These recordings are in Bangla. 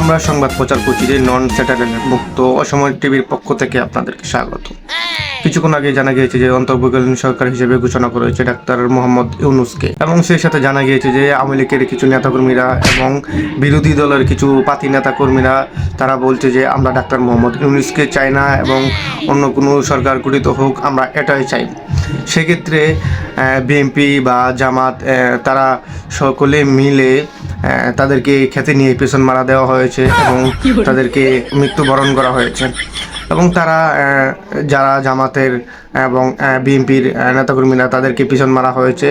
আমরা সংবাদ প্রচার করছি যে নন স্যাটেলাইট মুক্ত অসময় টিভির পক্ষ থেকে আপনাদেরকে স্বাগত। কিছুক্ষণ আগে জানা গিয়েছে যে অন্তর্বর্তীকালীন সরকার হিসেবে ঘোষণা করা হয়েছে ডাক্তার মোহাম্মদ ইউনূসকে, এবং সেই সাথে জানা গিয়েছে যে আওয়ামী লীগের কিছু নেতাকর্মীরা এবং বিরোধী দলের কিছু পাতি নেতাকর্মীরা তারা বলছে যে আমরা ডাক্তার মোহাম্মদ ইউনূসকে চাই না এবং অন্য কোনো সরকার গঠিত হোক, আমরা এটাই চাই। সেক্ষেত্রে বিএনপি বা জামাত তারা সকলে মিলে তাদেরকে খেতে নিয়ে পেছন মারা দেওয়া হয়েছে এবং তাদেরকে মৃত্যুবরণ করা হয়েছে। এবং তারা যারা জামাতের এবং বিএনপির নেতাকর্মীরা তাদেরকে পিছন মারা হয়েছে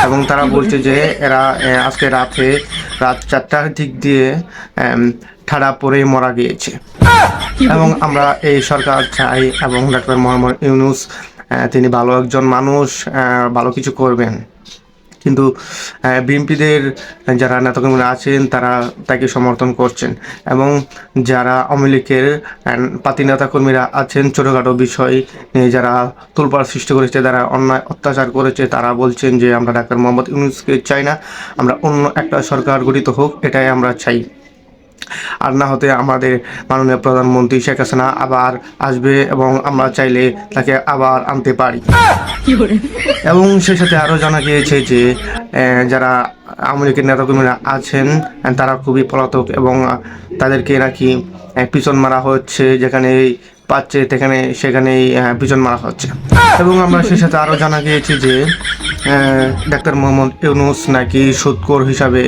এবং তারা বলছে যে এরা আজকে রাত 4টার দিক দিয়ে ঠাড়া পরে মারা গিয়েছে। এবং আমরা এই সরকার চাই এবং ডাক্তার মোহাম্মদ ইউনূস তিনি ভালো একজন মানুষ, ভালো কিছু করবেন, কিন্তু বিএনপিদের যারা নেতাকর্মীরা আছেন তারা তাকে সমর্থন করছেন এবং যারা আওয়ামী লীগের পাতি নেতাকর্মীরা আছেন ছোটোখাটো বিষয় নিয়ে যারা তোলপাড় সৃষ্টি করেছে, যারা অন্যায় অত্যাচার করেছে, তারা বলছেন যে আমরা ডাক্তার মোহাম্মদ ইউনূসকে চাই না, আমরা অন্য একটা সরকার গঠিত হোক এটাই আমরা চাই। আর না হতে আমাদের মাননীয় প্রধানমন্ত্রী শেখ হাসিনা আবার আসবে এবং আমরা চাইলে তাকে আবার আনতে পারি। এবং সেই সাথে আরও জানা গিয়েছে যে যারা আওয়ামী লীগের নেতাকর্মীরা আছেন তারা খুবই পলাতক এবং তাদেরকে নাকি পিছন মারা হচ্ছে, যেখানে পাচ্ছে সেখানেই পিছন মারা হচ্ছে। এবং আমরা সেই সাথে আরও জানা গিয়েছে যে ডাক্তার মোহাম্মদ ইউনূস নাকি সুদখোর হিসাবে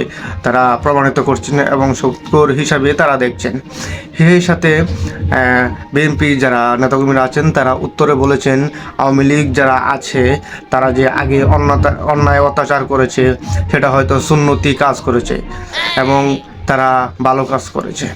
তারা প্রমাণিত করছেন এবং সুদখোর হিসাবে তারা দেখছেন। সেই সাথে বিএনপি যারা নেতাকর্মীরা আছেন তারা উত্তরে বলেছেন আওয়ামী লীগ যারা আছে তারা যে আগে অন্যায় অত্যাচার করেছে সেটা হয়তো সুন্নতি কাজ করেছে এবং তারা ভালো কাজ করেছে।